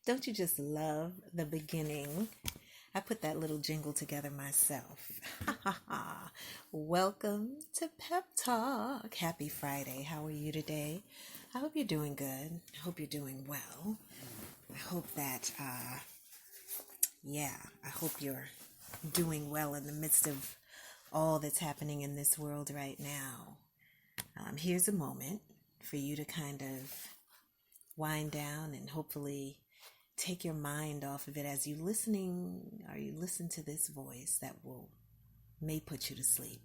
Don't you just love the beginning? I put that little jingle together myself. Welcome to Pep Talk. Happy Friday. How are you today? I hope you're doing good. I hope you're doing well. I hope that, I hope you're doing well in the midst of all that's happening in this world right now. Here's a moment for you to kind of wind down and hopefully take your mind off of it as you listen to this voice that may put you to sleep.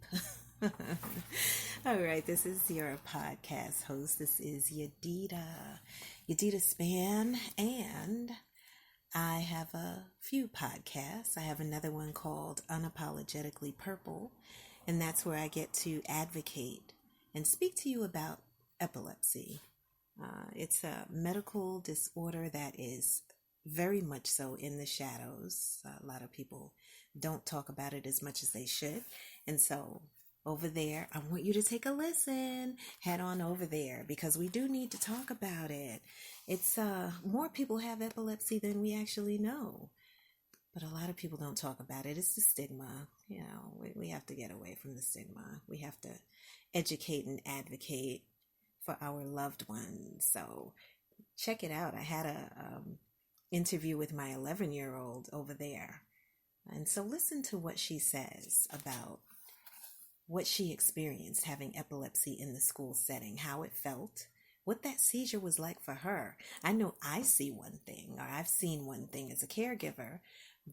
All right, this is your podcast host. This is Yadita Span, and I have a few podcasts. I have another one called Unapologetically Purple, and that's where I get to advocate and speak to you about epilepsy. It's a medical disorder that is very much so in the shadows. A lot of people don't talk about it as much as they should. And so over there, I want you to take a listen. Head on over there because we do need to talk about it. It's more people have epilepsy than we actually know. But a lot of people don't talk about it. It's the stigma. You know, we have to get away from the stigma. We have to educate and advocate for our loved ones. So check it out. I had a interview with my 11-year-old over there. And so listen to what she says about what she experienced having epilepsy in the school setting, how it felt, what that seizure was like for her. I know I see one thing, or I've seen one thing as a caregiver,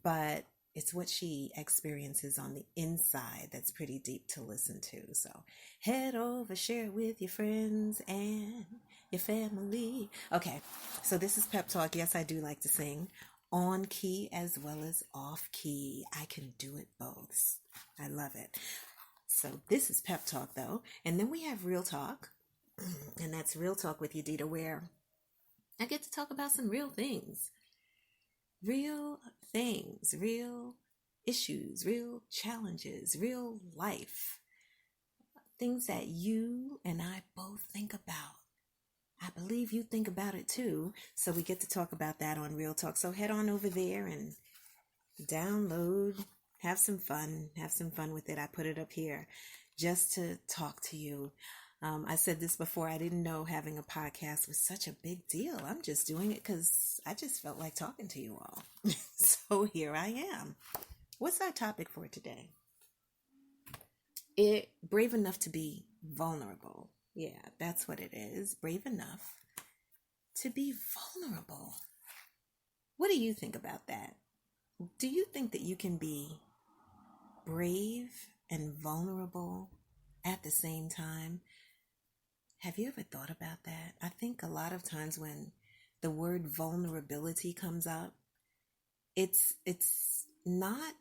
but it's what she experiences on the inside that's pretty deep to listen to. So head over, share it with your friends and your family. Okay, so this is Pep Talk. Yes, I do like to sing on key as well as off key. I can do it both. I love it. So this is Pep Talk though. And then we have Real Talk. And that's Real Talk with Yadita, where I get to talk about some real things. Real things, real issues, real challenges, real life. Things that you and I both think about. I believe you think about it too. So we get to talk about that on Real Talk. So head on over there and download, have some fun with it. I put it up here just to talk to you. I said this before, I didn't know having a podcast was such a big deal. I'm just doing it because I just felt like talking to you all. So here I am. What's our topic for today? Brave enough to be vulnerable. Yeah, that's what it is. Brave enough to be vulnerable. What do you think about that? Do you think that you can be brave and vulnerable at the same time? Have you ever thought about that? I think a lot of times when the word vulnerability comes up, it's not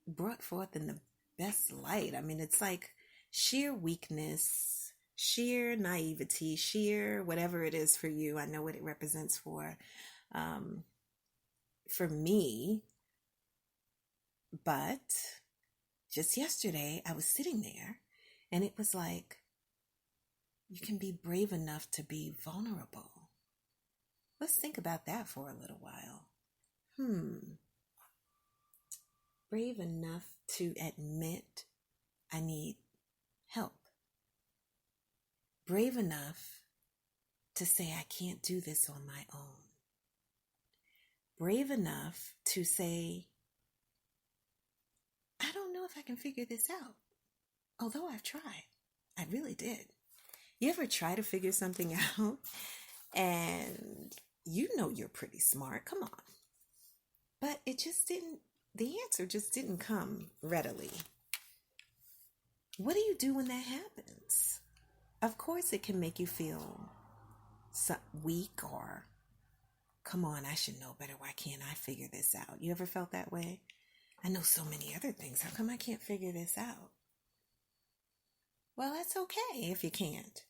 brought forth in the best light. I mean, it's like sheer weakness, sheer naivety, sheer whatever it is for you. I know what it represents for me, but just yesterday I was sitting there and it was like, you can be brave enough to be vulnerable. Let's think about that for a little while. Brave enough to admit I need help. Brave enough to say I can't do this on my own. Brave enough to say, I don't know if I can figure this out. Although I've tried. I really did. You ever try to figure something out and you know you're pretty smart? Come on. But the answer just didn't come readily. What do you do when that happens? Of course, it can make you feel weak or, come on, I should know better. Why can't I figure this out? You ever felt that way? I know so many other things. How come I can't figure this out? Well, that's okay if you can't.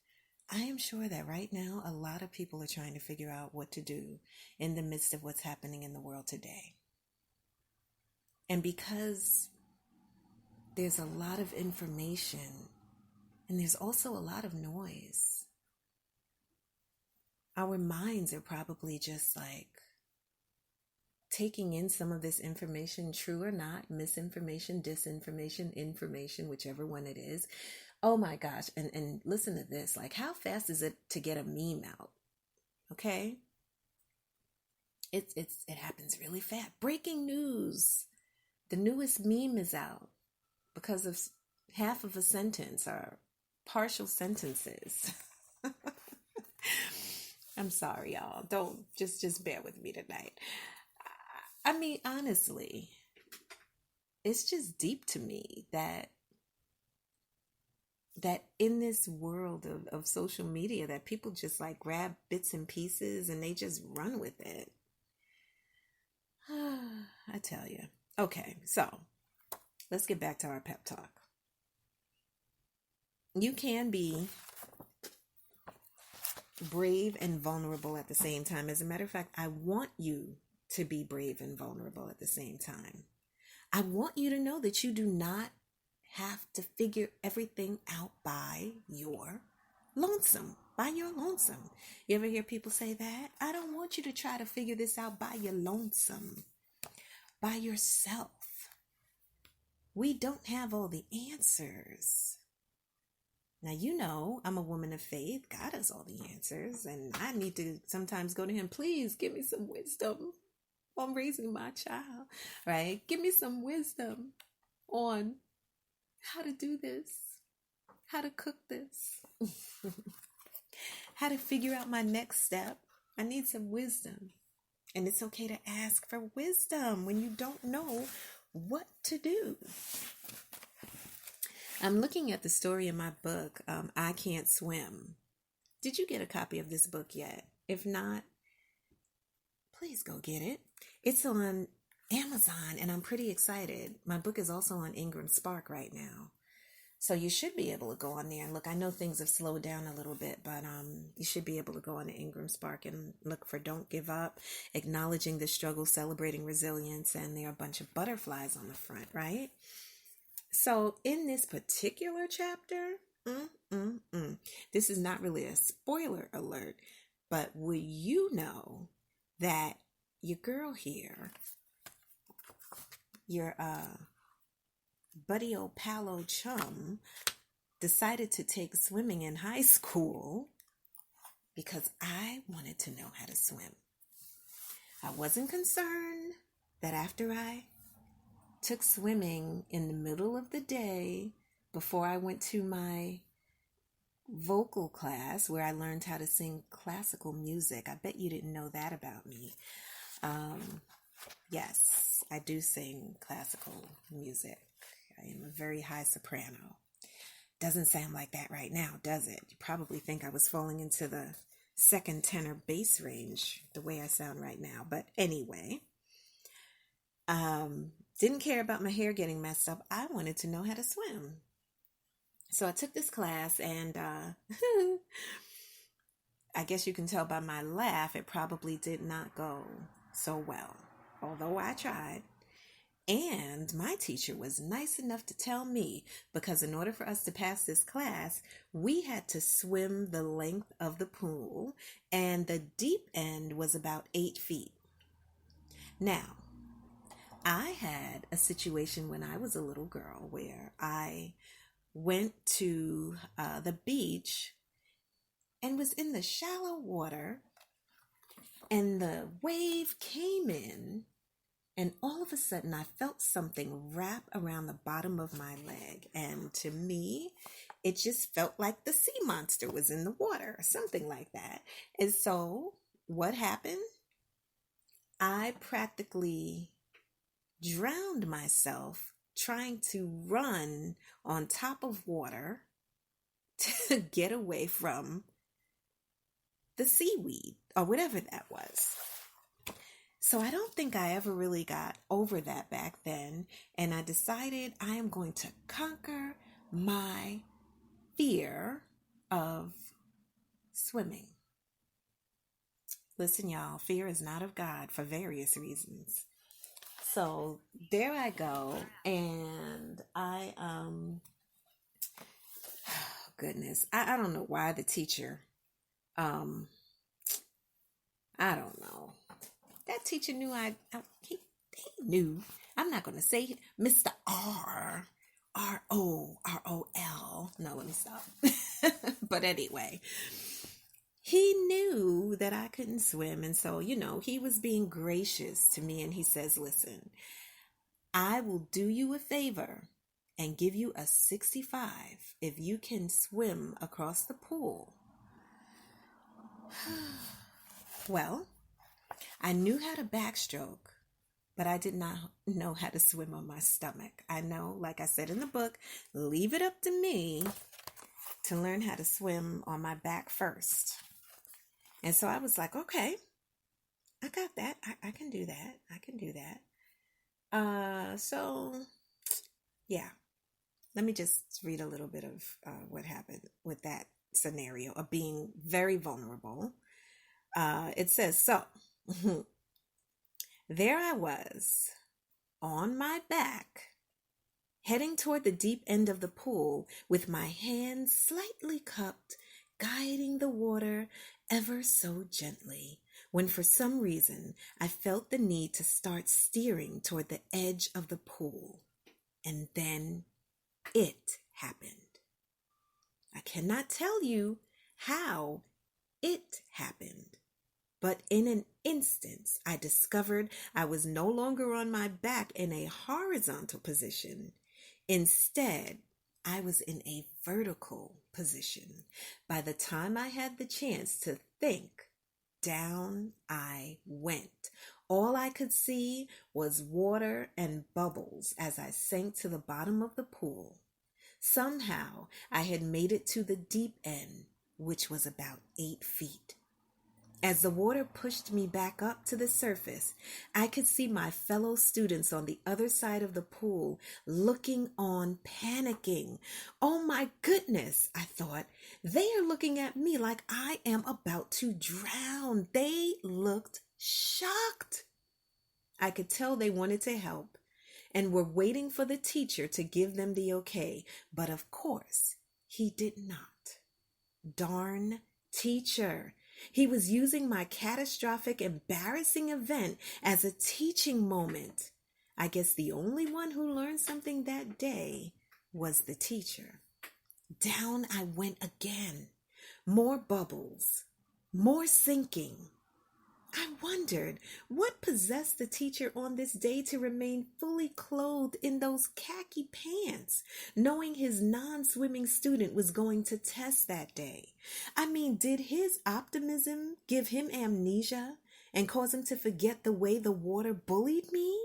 I am sure that right now, a lot of people are trying to figure out what to do in the midst of what's happening in the world today. And because there's a lot of information and there's also a lot of noise, our minds are probably just like, taking in some of this information, true or not, misinformation, disinformation, information, whichever one it is. Oh my gosh. And listen to this. Like, how fast is it to get a meme out? Okay. It happens really fast. Breaking news. The newest meme is out because of half of a sentence or partial sentences. I'm sorry, y'all. Don't just bear with me tonight. I mean, honestly, it's just deep to me that in this world of social media that people just like grab bits and pieces and they just run with it. I tell you. Okay, so let's get back to our pep talk. You can be brave and vulnerable at the same time. As a matter of fact, I want you to be brave and vulnerable at the same time. I want you to know that you do not have to figure everything out by your lonesome. You ever hear people say that? I don't want you to try to figure this out by your lonesome, by yourself. We don't have all the answers. Now, you know, I'm a woman of faith. God has all the answers, and I need to sometimes go to him. Please give me some wisdom on raising my child, right? Give me some wisdom on how to do this, how to cook this, how to figure out my next step. I need some wisdom. And it's okay to ask for wisdom when you don't know what to do. I'm looking at the story in my book, I Can't Swim. Did you get a copy of this book yet? If not, please go get it. It's on Amazon, and I'm pretty excited. My book is also on Ingram Spark right now. So you should be able to go on there and look. I know things have slowed down a little bit, but you should be able to go on to Ingram Spark and look for Don't Give Up, Acknowledging the Struggle, Celebrating Resilience, and there are a bunch of butterflies on the front, right? So in this particular chapter, this is not really a spoiler alert, but will you know that your girl here, your buddy old palo chum, decided to take swimming in high school because I wanted to know how to swim. I wasn't concerned that after I took swimming in the middle of the day before I went to my vocal class where I learned how to sing classical music. I bet you didn't know that about me. Yes, I do sing classical music. I am a very high soprano. Doesn't sound like that right now, does it? You probably think I was falling into the second tenor bass range the way I sound right now. But anyway, didn't care about my hair getting messed up. I wanted to know how to swim. So I took this class, and I guess you can tell by my laugh, it probably did not go so well, although I tried. And my teacher was nice enough to tell me, because in order for us to pass this class, we had to swim the length of the pool, and the deep end was about 8 feet. Now, I had a situation when I was a little girl where I went to the beach and was in the shallow water, and the wave came in, and all of a sudden I felt something wrap around the bottom of my leg, and to me it just felt like the sea monster was in the water or something like that. And so what happened? I practically drowned myself trying to run on top of water to get away from the seaweed or whatever that was. So I don't think I ever really got over that back then, and I decided I am going to conquer my fear of swimming. Listen, y'all, fear is not of God for various reasons. So there I go, and goodness, I don't know why the teacher, I don't know. that teacher knew he knew. I'm not going to say Mr. R-O-R-O-L. No, let me stop. But anyway, he knew that I couldn't swim. And so, he was being gracious to me. And he says, listen, I will do you a favor and give you a 65 if you can swim across the pool. Well, I knew how to backstroke, but I did not know how to swim on my stomach. I know, like I said in the book, leave it up to me to learn how to swim on my back first. And so I was like, okay, I got that. I can do that. I can do that. So, yeah. Let me just read a little bit of what happened with that scenario of being very vulnerable. It says, so, there I was on my back, heading toward the deep end of the pool with my hands slightly cupped, guiding the water ever so gently, when for some reason I felt the need to start steering toward the edge of the pool. And then it happened. I cannot tell you how it happened, but in an instant, I discovered I was no longer on my back in a horizontal position. Instead, I was in a vertical position. By the time I had the chance to think, down I went. All I could see was water and bubbles as I sank to the bottom of the pool. Somehow, I had made it to the deep end, which was about 8 feet. As the water pushed me back up to the surface, I could see my fellow students on the other side of the pool looking on, panicking. Oh my goodness, I thought. They are looking at me like I am about to drown. They looked shocked. I could tell they wanted to help and were waiting for the teacher to give them the okay. But of course, he did not. Darn teacher. He was using my catastrophic, embarrassing event as a teaching moment. I guess the only one who learned something that day was the teacher. Down I went again. More bubbles, more sinking. I wondered what possessed the teacher on this day to remain fully clothed in those khaki pants, knowing his non-swimming student was going to test that day. I mean, did his optimism give him amnesia and cause him to forget the way the water bullied me?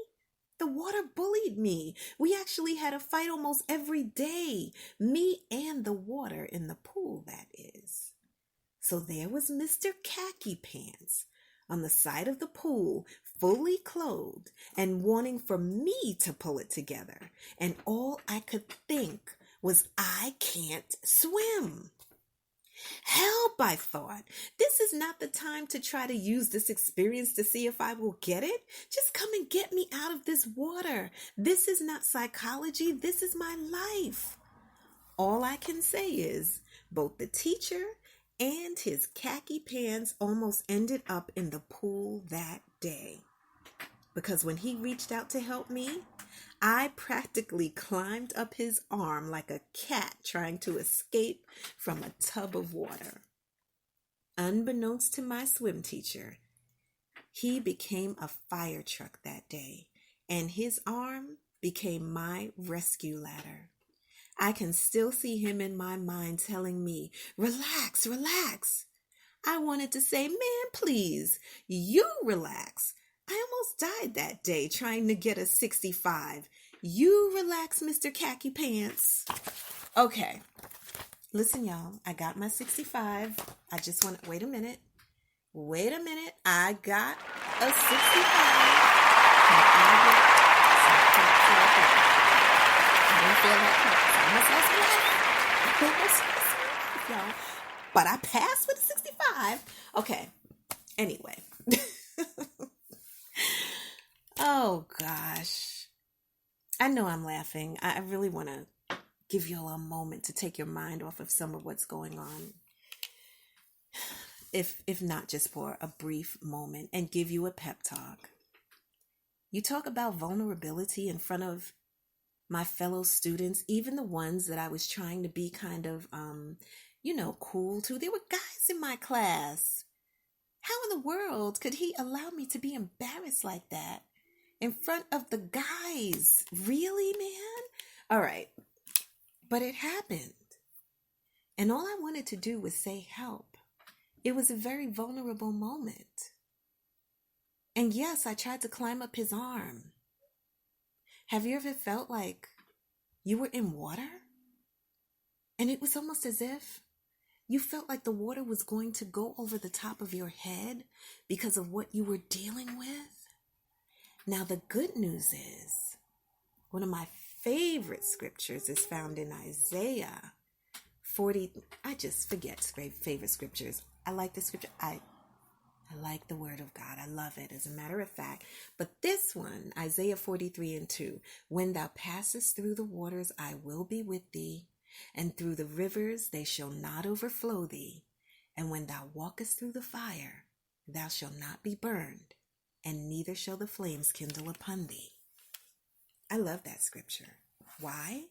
The water bullied me. We actually had a fight almost every day, me and the water in the pool, that is. So there was Mr. Khaki Pants on the side of the pool, fully clothed and wanting for me to pull it together. And all I could think was, I can't swim. Help, I thought. This is not the time to try to use this experience to see if I will get it. Just come and get me out of this water. This is not psychology. This is my life. All I can say is both the teacher and his khaki pants almost ended up in the pool that day. Because when he reached out to help me, I practically climbed up his arm like a cat trying to escape from a tub of water. Unbeknownst to my swim teacher, he became a fire truck that day, and his arm became my rescue ladder. I can still see him in my mind telling me, relax, relax. I wanted to say, man, please, you relax. I almost died that day trying to get a 65. You relax, Mr. Khaki Pants. Okay, listen, y'all, I got my 65. I just want to, wait a minute. I got a 65. I didn't feel that close. Y'all. But I passed with a 65. Okay. Anyway. Oh, gosh. I know I'm laughing. I really want to give you all a moment to take your mind off of some of what's going on. if not just for a brief moment, and give you a pep talk. You talk about vulnerability in front of my fellow students, even the ones that I was trying to be kind of, cool to. There were guys in my class. How in the world could he allow me to be embarrassed like that in front of the guys? Really, man? All right. But it happened. And all I wanted to do was say help. It was a very vulnerable moment. And yes, I tried to climb up his arm. Have you ever felt like you were in water? And it was almost as if you felt like the water was going to go over the top of your head because of what you were dealing with? Now, the good news is, one of my favorite scriptures is found in Isaiah 40. I just forget favorite scriptures. I like the scripture. I like the word of God. I love it, as a matter of fact. But this one, Isaiah 43:2, when thou passest through the waters, I will be with thee, and through the rivers, they shall not overflow thee. And when thou walkest through the fire, thou shalt not be burned, and neither shall the flames kindle upon thee. I love that scripture. Why?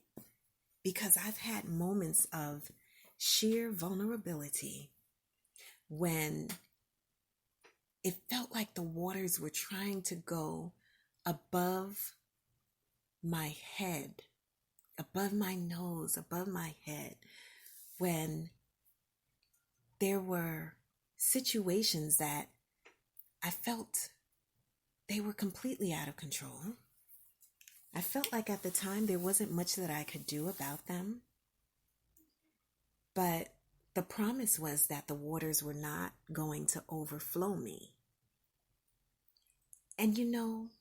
Because I've had moments of sheer vulnerability when it felt like the waters were trying to go above my head, above my nose, above my head, when there were situations that I felt they were completely out of control. I felt like at the time there wasn't much that I could do about them. But the promise was that the waters were not going to overflow me. And in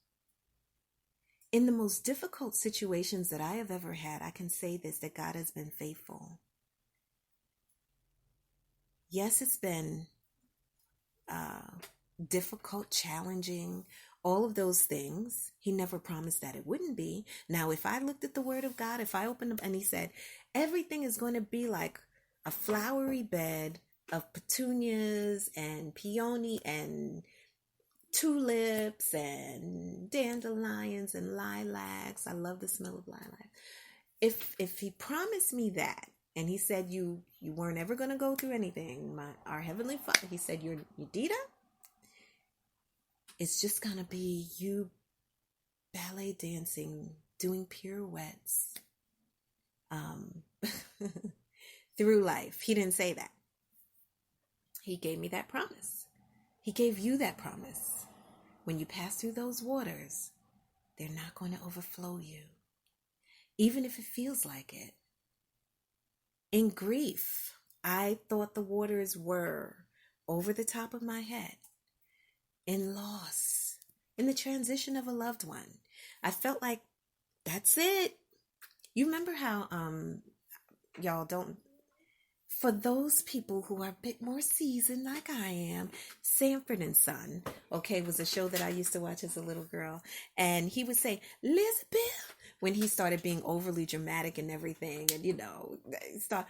the most difficult situations that I have ever had, I can say this, that God has been faithful. Yes, it's been difficult, challenging, all of those things. He never promised that it wouldn't be. Now, if I looked at the word of God, if I opened up and he said, everything is going to be like a flowery bed of petunias and peony and tulips and dandelions and lilacs. I love the smell of lilac. If he promised me that, and he said you weren't ever going to go through anything, our Heavenly Father, he said, you're Yedida, it's just going to be you ballet dancing, doing pirouettes through life. He didn't say that. He gave me that promise. He gave you that promise. When you pass through those waters, they're not going to overflow you, even if it feels like it. In grief, I thought the waters were over the top of my head. In loss, in the transition of a loved one, I felt like that's it. You remember how, y'all don't, for those people who are a bit more seasoned like I am, Sanford and Son, was a show that I used to watch as a little girl. And he would say, Elizabeth, when he started being overly dramatic and everything. And, start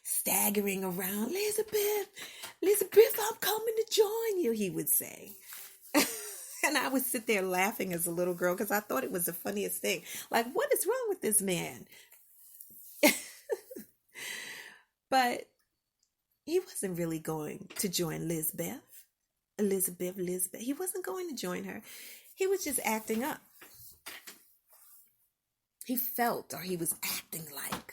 staggering around, Elizabeth, I'm coming to join you, he would say. And I would sit there laughing as a little girl because I thought it was the funniest thing. Like, what is wrong with this man? But he wasn't really going to join Elizabeth. He wasn't going to join her. He was just acting up. He felt, or he was acting like,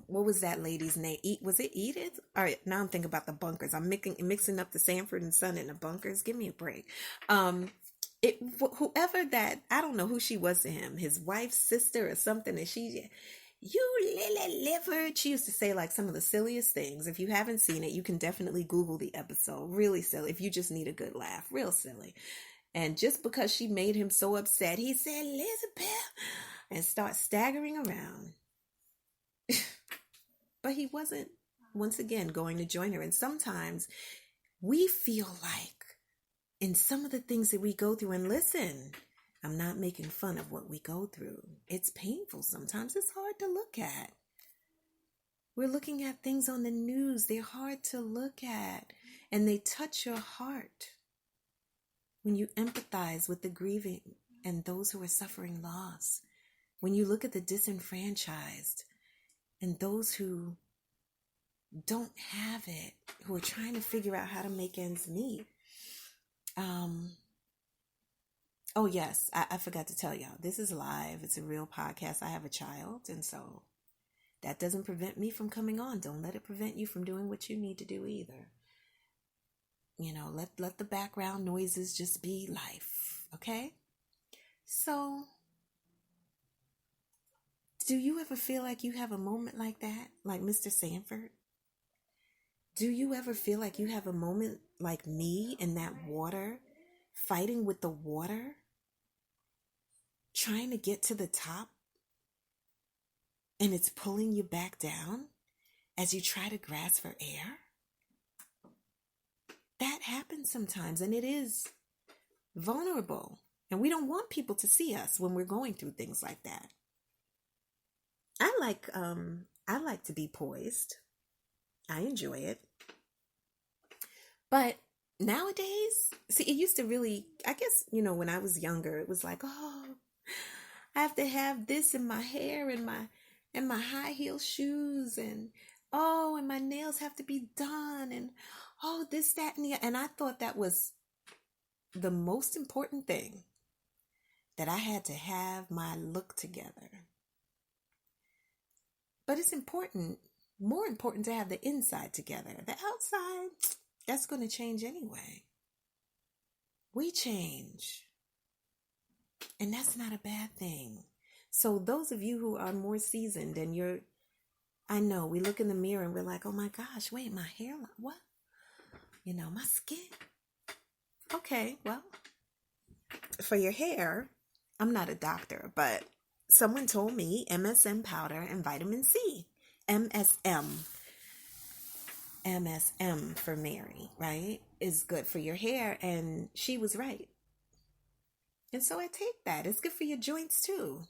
what was that lady's name? Was it Edith? All right, now I'm thinking about the Bunkers. I'm mixing up the Sanford and Son and the Bunkers. Give me a break. Whoever that, I don't know who she was to him, his wife's sister or something, and you lily livered. She used to say like some of the silliest things. If you haven't seen it, you can definitely Google the episode. Really silly. If you just need a good laugh, real silly. And just because she made him so upset, he said, Elizabeth, and start staggering around. But he wasn't, once again, going to join her. And sometimes we feel like in some of the things that we go through, and listen, I'm not making fun of what we go through. It's painful sometimes. It's hard to look at. We're looking at things on the news. They're hard to look at, and they touch your heart when you empathize with the grieving and those who are suffering loss. When you look at the disenfranchised and those who don't have it, who are trying to figure out how to make ends meet. Oh, yes, I forgot to tell y'all, this is live. It's a real podcast. I have a child, and so that doesn't prevent me from coming on. Don't let it prevent you from doing what you need to do either. You know, let the background noises just be life, okay? So, do you ever feel like you have a moment like that, like Mr. Sanford? Do you ever feel like you have a moment like me in that water, fighting with the water, trying to get to the top, and it's pulling you back down as you try to grasp for air? That happens sometimes, and it is vulnerable, and we don't want people to see us when we're going through things like that. I like to be poised. I enjoy it. But nowadays, see, it used to really, I guess, when I was younger, it was like, oh, I have to have this in my hair and my high heel shoes, and oh, and my nails have to be done, and oh, this, that, and the, and I thought that was the most important thing, that I had to have my look together. But it's more important to have the inside together. The outside, that's going to change anyway. We change. And that's not a bad thing. So those of you who are more seasoned and I know we look in the mirror and we're like, oh my gosh, wait, my hairline, what? My skin. Okay, well, for your hair, I'm not a doctor, but someone told me MSM powder and vitamin C. MSM for Mary, right, is good for your hair, and she was right. And so I take that. It's good for your joints too.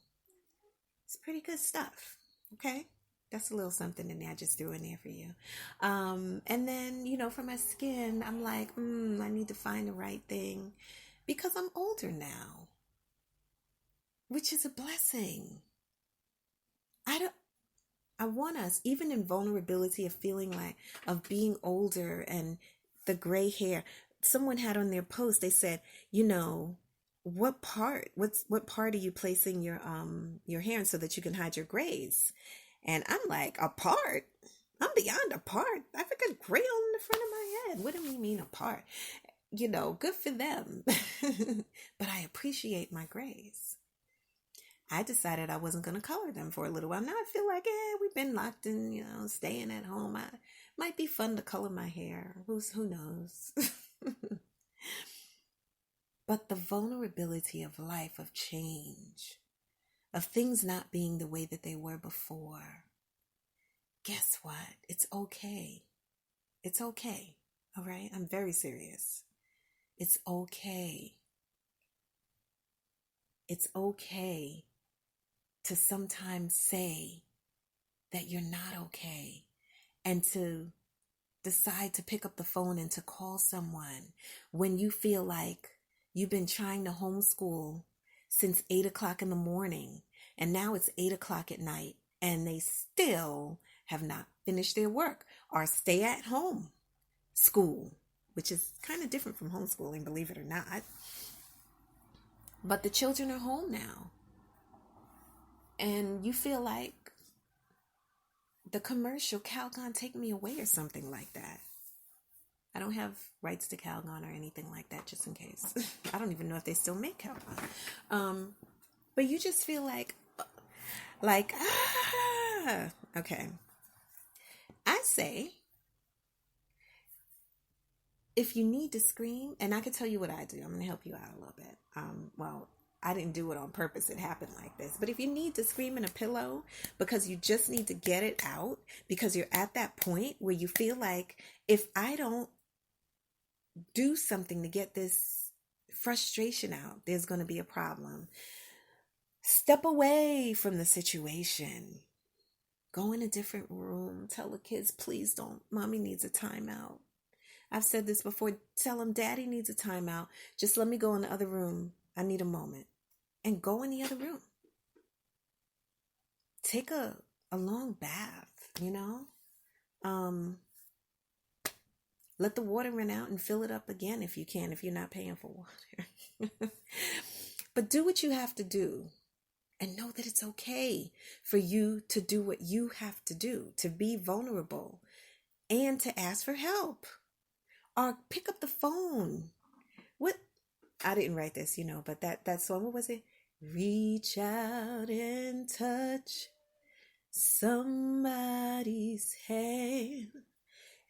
It's pretty good stuff. Okay? That's a little something in there I just threw in there for you. And then, for my skin, I'm like, I need to find the right thing because I'm older now, which is a blessing. I want us, even in vulnerability of of being older and the gray hair. Someone had on their post, they said, what part are you placing your hair in so that you can hide your grays? And I'm like, a part? I'm beyond a part. I've got a gray on the front of my head. What do you mean a part? Good for them. But I appreciate my grays. I decided I wasn't going to color them for a little while. Now I feel like, we've been locked in, staying at home. Might be fun to color my hair. Who knows? But the vulnerability of life, of change, of things not being the way that they were before, guess what? It's okay. It's okay. All right? I'm very serious. It's okay. It's okay to sometimes say that you're not okay, and to decide to pick up the phone and to call someone when you feel like you've been trying to homeschool since 8 o'clock in the morning, and now it's 8 o'clock at night, and they still have not finished their work, or stay at home school, which is kind of different from homeschooling, believe it or not. But the children are home now. And you feel like the commercial Calgon Take Me Away or something like that. I don't have rights to Calgon or anything like that, just in case. I don't even know if they still make Calgon. But you just feel like, okay. I say, if you need to scream, and I can tell you what I do. I'm going to help you out a little bit. I didn't do it on purpose. It happened like this. But if you need to scream in a pillow because you just need to get it out, because you're at that point where you feel like, if I don't do something to get this frustration out, there's going to be a problem. Step away from the situation. Go in a different room. Tell the kids, please don't. Mommy needs a timeout. I've said this before. Tell them daddy needs a timeout. Just let me go in the other room. I need a moment. And go in the other room. Take a long bath, Let the water run out and fill it up again if you can, if you're not paying for water. But do what you have to do. And know that it's okay for you to do what you have to do, to be vulnerable and to ask for help. Or pick up the phone. What? I didn't write this, but that song, what was it? Reach out and touch somebody's hand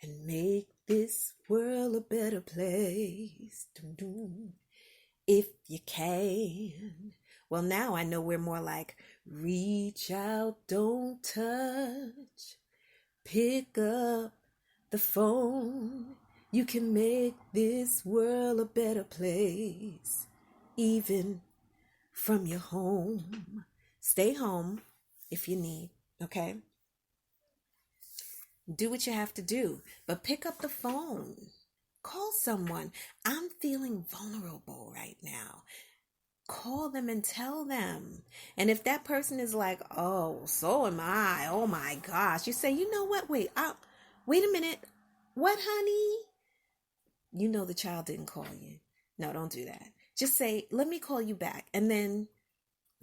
and make this world a better place. If you can. Well, now I know we're more like reach out, don't touch. Pick up the phone. You can make this world a better place, even from your home. Stay home if you need, okay? Do what you have to do, but pick up the phone. Call someone. I'm feeling vulnerable right now. Call them and tell them. And if that person is like, oh, so am I. Oh my gosh. You say, you know what? Wait a minute. What, honey? You know the child didn't call you. No, don't do that. Just say, let me call you back. And then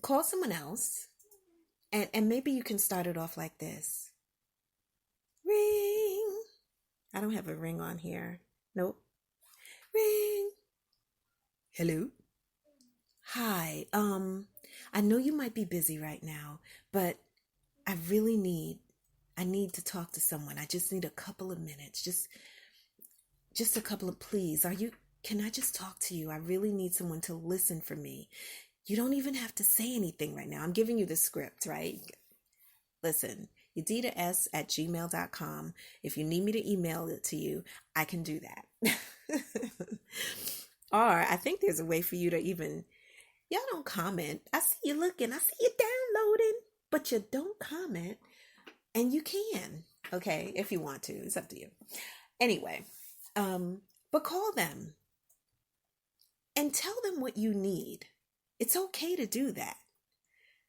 call someone else. And maybe you can start it off like this. Ring. I don't have a ring on here. Nope. Ring. Hello. Hi. I know you might be busy right now, but I need to talk to someone. I just need a couple of minutes. Just a couple of, please. Can I just talk to you? I really need someone to listen for me. You don't even have to say anything right now. I'm giving you the script, right? Listen, yadidas@gmail.com. If you need me to email it to you, I can do that. Or I think there's a way for you to even, y'all don't comment. I see you looking. I see you downloading, but you don't comment. And you can, okay, if you want to. It's up to you. Anyway, but call them and tell them what you need. It's okay to do that.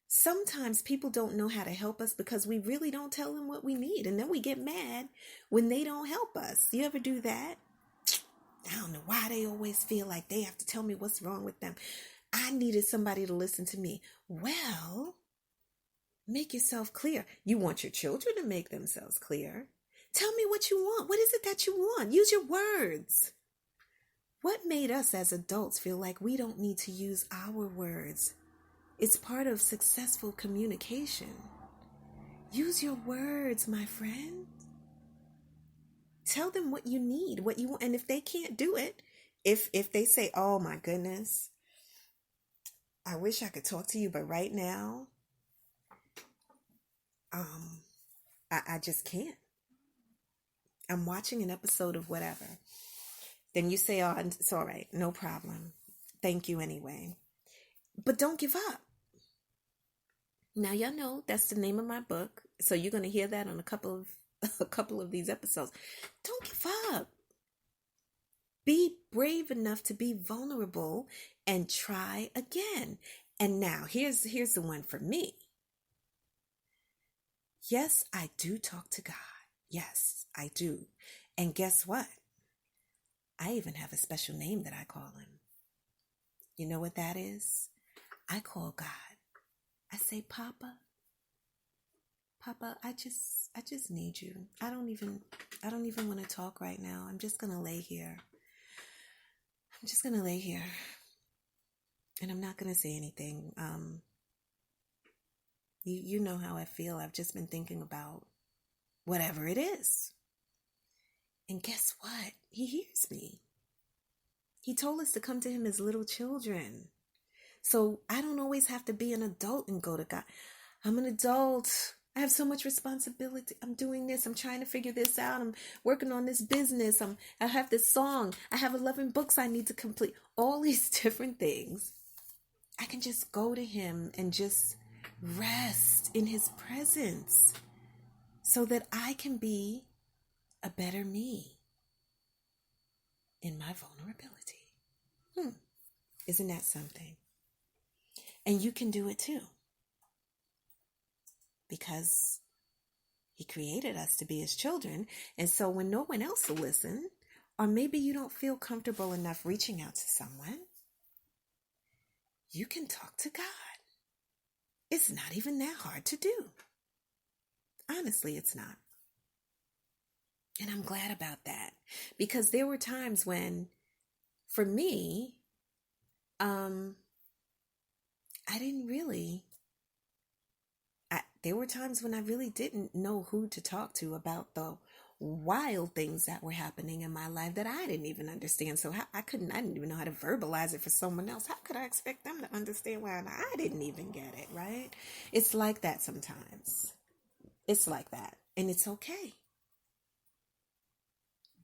Sometimes people don't know how to help us because we really don't tell them what we need. And then we get mad when they don't help us. You ever do that? I don't know why they always feel like they have to tell me what's wrong with them. I needed somebody to listen to me. Well, make yourself clear. You want your children to make themselves clear. Tell me what you want. What is it that you want? Use your words. What made us as adults feel like we don't need to use our words? It's part of successful communication. Use your words, my friend. Tell them what you need, what you want. And if they can't do it, if they say, oh my goodness, I wish I could talk to you, but right now, I just can't. I'm watching an episode of whatever. Then you say, oh, it's all right. No problem. Thank you anyway. But don't give up. Now, y'all know that's the name of my book. So you're going to hear that on a couple of these episodes. Don't give up. Be brave enough to be vulnerable and try again. And now here's the one for me. Yes, I do talk to God. Yes, I do. And guess what? I even have a special name that I call him. You know what that is? I call God. I say, Papa, I just need you. I don't even want to talk right now. I'm just going to lay here. And I'm not going to say anything. You know how I feel. I've just been thinking about whatever it is. And guess what? He hears me. He told us to come to him as little children. So I don't always have to be an adult and go to God. I'm an adult. I have so much responsibility. I'm doing this. I'm trying to figure this out. I'm working on this business. I have this song. I have 11 books I need to complete. All these different things. I can just go to him and just rest in his presence. so that I can be a better me in my vulnerability. Isn't that something? And you can do it too, because he created us to be his children. And so when no one else will listen, or maybe you don't feel comfortable enough reaching out to someone, you can talk to God. It's not even that hard to do. Honestly, it's not. And I'm glad about that, because there were times when, for me, I didn't really, there were times when I really didn't know who to talk to about the wild things that were happening in my life that I didn't even understand. So I didn't even know how to verbalize it for someone else. How could I expect them to understand why I didn't even get it, right? It's like that sometimes. It's like that. And it's okay.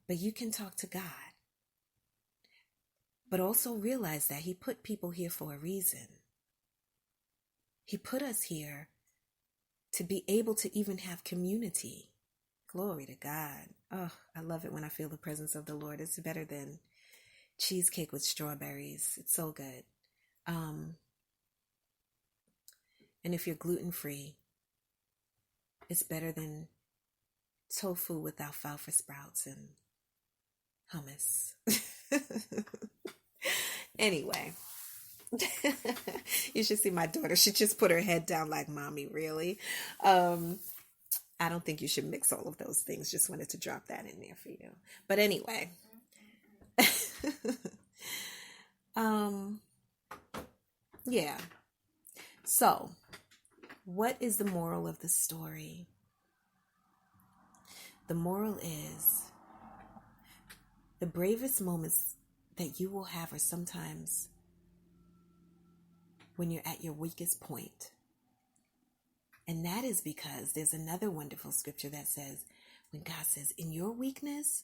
But you can talk to God. But also realize that he put people here for a reason. He put us here to be able to even have community. Glory to God. Oh, I love it when I feel the presence of the Lord. It's better than cheesecake with strawberries. It's so good. And if you're gluten-free, it's better than tofu with alfalfa sprouts and hummus. Anyway. You should see my daughter. She just put her head down like, Mommy, really? I don't think you should mix all of those things. Just wanted to drop that in there for you. But anyway. Yeah. So, what is the moral of the story? The moral is the bravest moments that you will have are sometimes when you're at your weakest point. And that is because there's another wonderful scripture that says, when God says, in your weakness,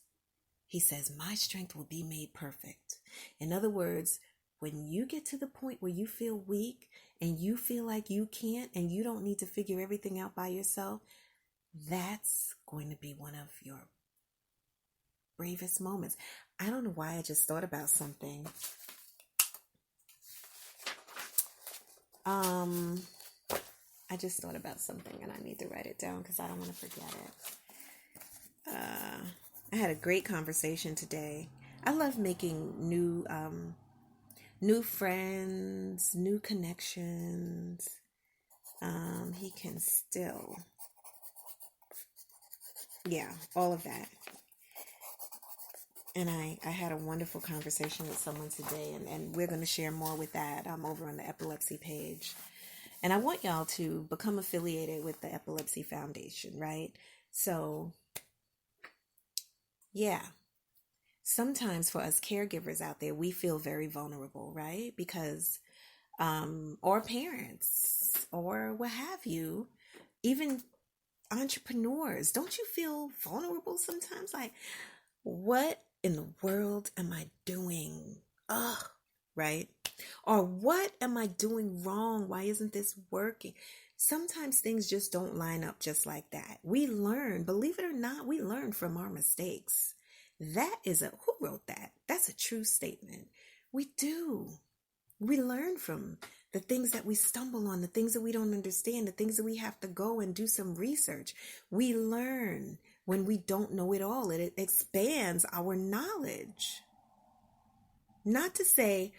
he says, my strength will be made perfect. In other words, when you get to the point where you feel weak and you feel like you can't and you don't need to figure everything out by yourself, that's going to be one of your bravest moments. I don't know why I just thought about something. I just thought about something and I need to write it down because I don't want to forget it. I had a great conversation today. I love making new friends, new connections. He can still, all of that. And I had a wonderful conversation with someone today, and we're going to share more with that over on the epilepsy page. And I want y'all to become affiliated with the Epilepsy Foundation, right? So, yeah. Sometimes for us caregivers out there, we feel very vulnerable, right? Because, or parents, or what have you, even entrepreneurs, don't you feel vulnerable sometimes? Like, what in the world am I doing? Right? Or what am I doing wrong? Why isn't this working? Sometimes things just don't line up just like that. We learn, believe it or not, we learn from our mistakes. Who wrote that? That's a true statement. We do. We learn from the things that we stumble on, the things that we don't understand, the things that we have to go and do some research. We learn when we don't know it all. It expands our knowledge. Not to say,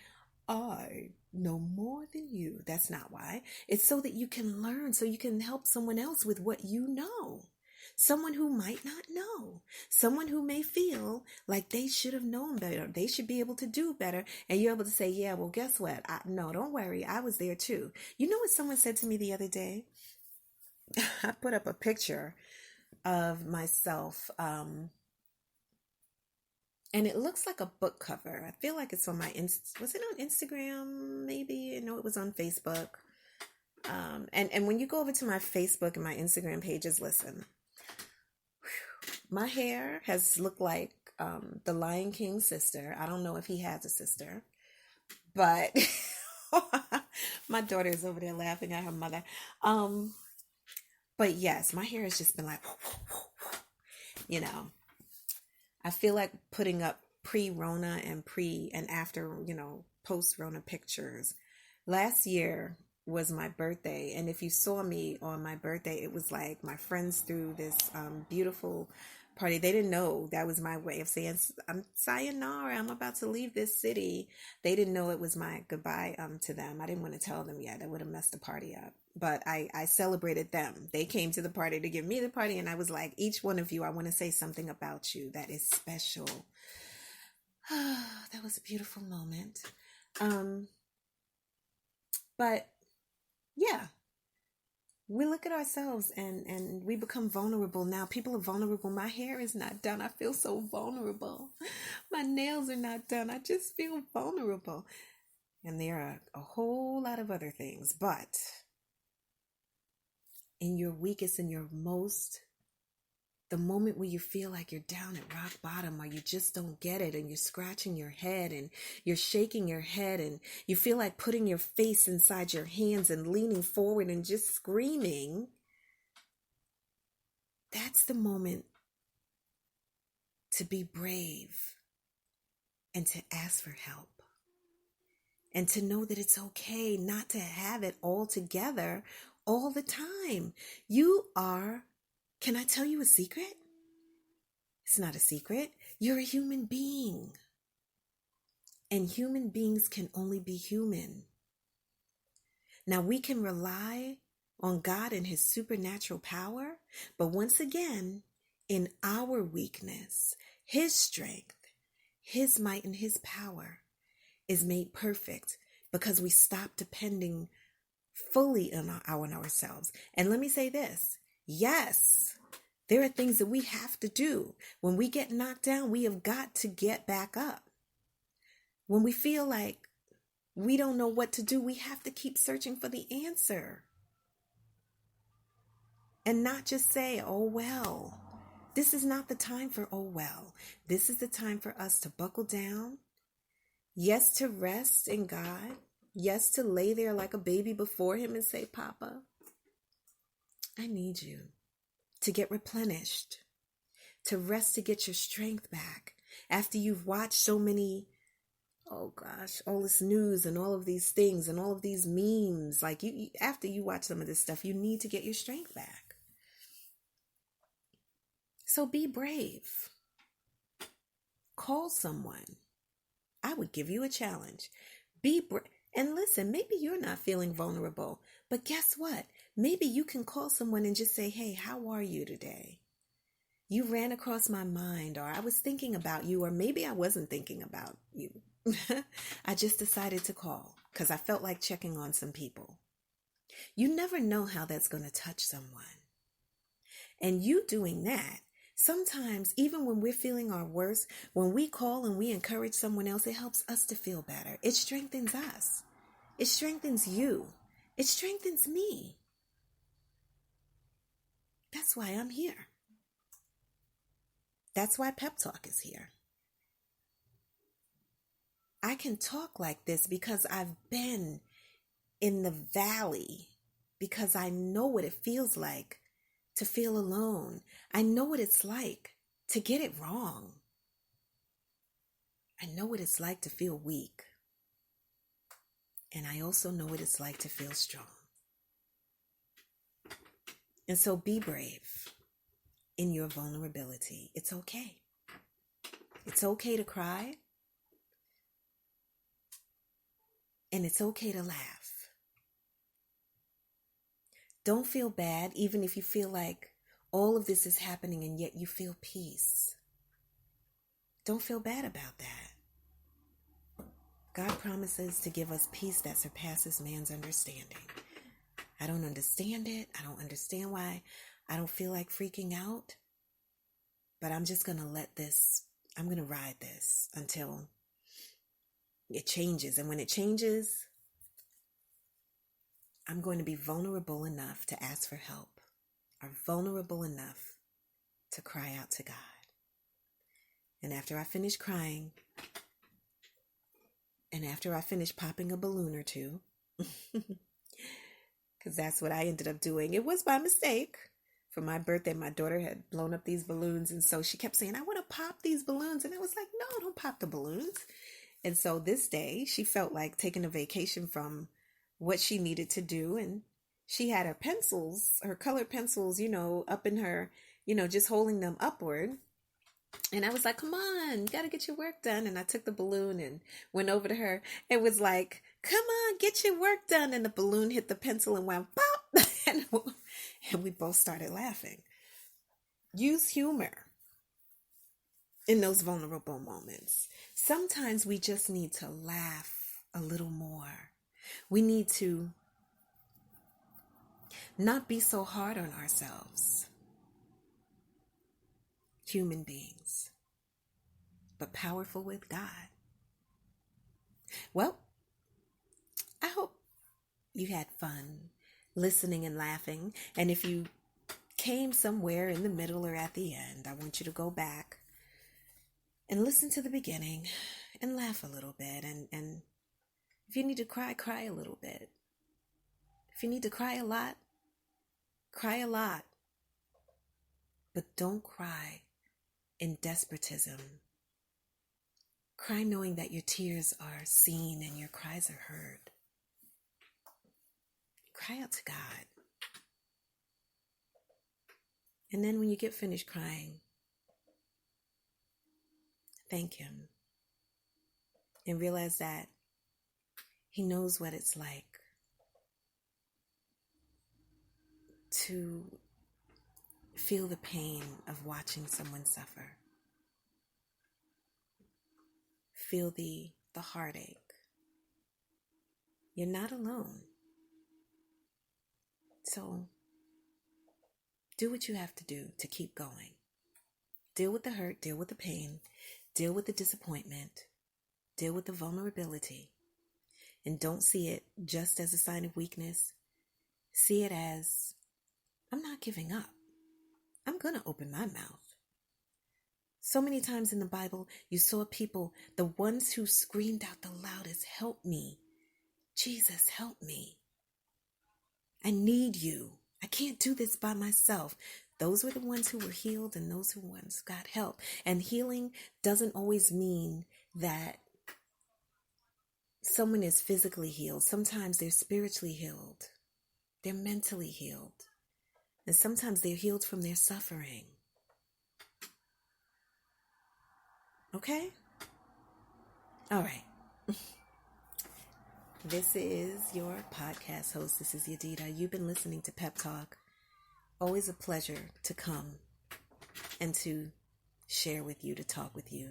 I know more than you. That's not why. It's so that you can learn, so you can help someone else with what you know. Someone who might not know. Someone who may feel like they should have known better. They should be able to do better. And you're able to say, yeah, well, guess what? No, don't worry. I was there too. You know what someone said to me the other day? I put up a picture of myself, and it looks like a book cover. I feel like it's on was it on Instagram? Maybe. No, it was on Facebook. And when you go over to my Facebook and my Instagram pages, listen, my hair has looked like the Lion King's sister. I don't know if he has a sister, but my daughter is over there laughing at her mother. But yes, my hair has just been like, you know, I feel like putting up pre-Rona and pre and after, post-Rona pictures. Last year was my birthday, and if you saw me on my birthday, it was like my friends threw this beautiful party. They didn't know that was my way of saying I'm sayonara. I'm about to leave this city. They didn't know it was my goodbye to them. I didn't want to tell them yet. I would have messed the party up. But I celebrated them. They came to the party to give me the party, and I was like, each one of you, I want to say something about you that is special. That was a beautiful moment. But yeah, we look at ourselves and we become vulnerable. Now people are vulnerable. My hair is not done. I feel so vulnerable. My nails are not done. I just feel vulnerable. And there are a whole lot of other things. But in your weakest and your most, the moment where you feel like you're down at rock bottom, or you just don't get it, and you're scratching your head and you're shaking your head, and you feel like putting your face inside your hands and leaning forward and just screaming, that's the moment to be brave and to ask for help, and to know that it's okay not to have it all together all the time. Can I tell you a secret? It's not a secret. You're a human being. And human beings can only be human. Now, we can rely on God and his supernatural power, but once again, in our weakness, his strength, his might, and his power is made perfect because we stop depending fully on ourselves. And let me say this. Yes, there are things that we have to do. When we get knocked down, we have got to get back up. When we feel like we don't know what to do, we have to keep searching for the answer. And not just say, oh, well. This is not the time for, oh, well. This is the time for us to buckle down. Yes, to rest in God. Yes, to lay there like a baby before him and say, Papa, I need you. To get replenished, to rest, to get your strength back after you've watched so many, oh gosh, all this news and all of these things and all of these memes. Like after you watch some of this stuff, you need to get your strength back. So be brave. Call someone. I would give you a challenge. Be brave. And listen, maybe you're not feeling vulnerable, but guess what? Maybe you can call someone and just say, hey, how are you today? You ran across my mind, or I was thinking about you, or maybe I wasn't thinking about you. I just decided to call because I felt like checking on some people. You never know how that's going to touch someone. And you doing that, sometimes even when we're feeling our worst, when we call and we encourage someone else, it helps us to feel better. It strengthens us. It strengthens you. It strengthens me. That's why I'm here. That's why Pep Talk is here. I can talk like this because I've been in the valley, because I know what it feels like to feel alone. I know what it's like to get it wrong. I know what it's like to feel weak. And I also know what it's like to feel strong. And so be brave in your vulnerability. It's okay. It's okay to cry. And it's okay to laugh. Don't feel bad, even if you feel like all of this is happening and yet you feel peace. Don't feel bad about that. God promises to give us peace that surpasses man's understanding. I don't understand it. I don't understand why I don't feel like freaking out. But I'm just going to I'm going to ride this until it changes. And when it changes, I'm going to be vulnerable enough to ask for help, or vulnerable enough to cry out to God. And after I finish crying, and after I finish popping a balloon or two, because that's what I ended up doing. It was by mistake. For my birthday, my daughter had blown up these balloons, and so she kept saying, I want to pop these balloons. And I was like, no, don't pop the balloons. And so this day, she felt like taking a vacation from what she needed to do. And she had her pencils, her colored pencils, up in her, just holding them upward. And I was like, come on, you got to get your work done. And I took the balloon and went over to her. It was like, come on, get your work done. And the balloon hit the pencil and went pop. And we both started laughing. Use humor in those vulnerable moments. Sometimes we just need to laugh a little more. We need to not be so hard on ourselves. Human beings, but powerful with God. Well, I hope you had fun listening and laughing. And if you came somewhere in the middle or at the end, I want you to go back and listen to the beginning and laugh a little bit. And if you need to cry, cry a little bit. If you need to cry a lot, cry a lot. But don't cry in despotism. Cry knowing that your tears are seen and your cries are heard. Cry out to God. And then when you get finished crying, thank Him. And realize that He knows what it's like to feel the pain of watching someone suffer. Feel the heartache. You're not alone. So do what you have to do to keep going. Deal with the hurt, deal with the pain, deal with the disappointment, deal with the vulnerability. And don't see it just as a sign of weakness. See it as, I'm not giving up. I'm going to open my mouth. So many times in the Bible, you saw people, the ones who screamed out the loudest, help me. Jesus, help me. I need you. I can't do this by myself. Those were the ones who were healed and those who once got help. And healing doesn't always mean that someone is physically healed. Sometimes they're spiritually healed. They're mentally healed. And sometimes they're healed from their suffering. Okay? All right. This is your podcast host. This is Yadida. You've been listening to Pep Talk. Always a pleasure to come and to share with you, to talk with you,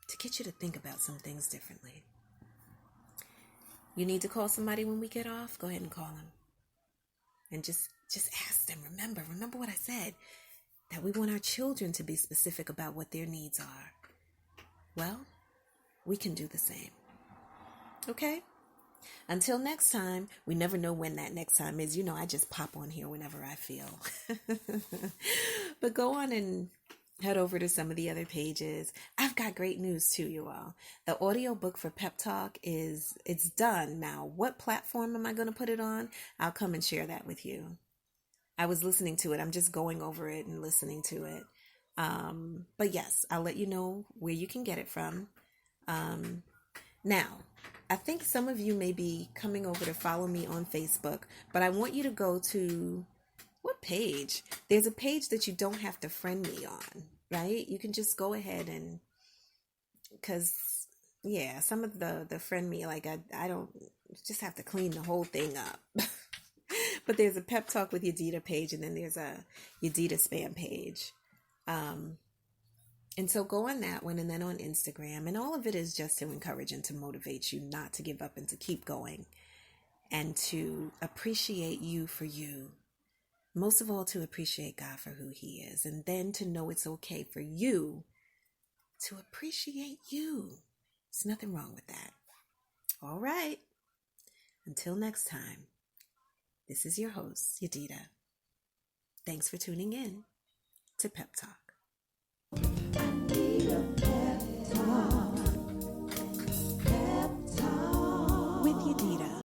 to get you to think about some things differently. You need to call somebody when we get off? Go ahead and call them. And just ask them. Remember what I said, that we want our children to be specific about what their needs are. Well, we can do the same. Okay? Until next time, we never know when that next time is. I just pop on here whenever I feel. But go on and head over to some of the other pages. I've got great news too, you all. The audiobook for Pep Talk it's done. Now, what platform am I going to put it on? I'll come and share that with you. I was listening to it. I'm just going over it and listening to it. But yes, I'll let you know where you can get it from. Now, I think some of you may be coming over to follow me on Facebook, but I want you to go to, what page? There's a page that you don't have to friend me on, right? You can just go ahead and, because, yeah, some of the friend me, like I don't just have to clean the whole thing up. But there's a Pep Talk with Yadida page, and then there's a Yadida spam page. And so go on that one, and then on Instagram. And all of it is just to encourage and to motivate you not to give up and to keep going and to appreciate you for you. Most of all, to appreciate God for who He is. And then to know it's okay for you to appreciate you. There's nothing wrong with that. All right. Until next time, this is your host, Yadida. Thanks for tuning in to Pep Talk. With Yadida.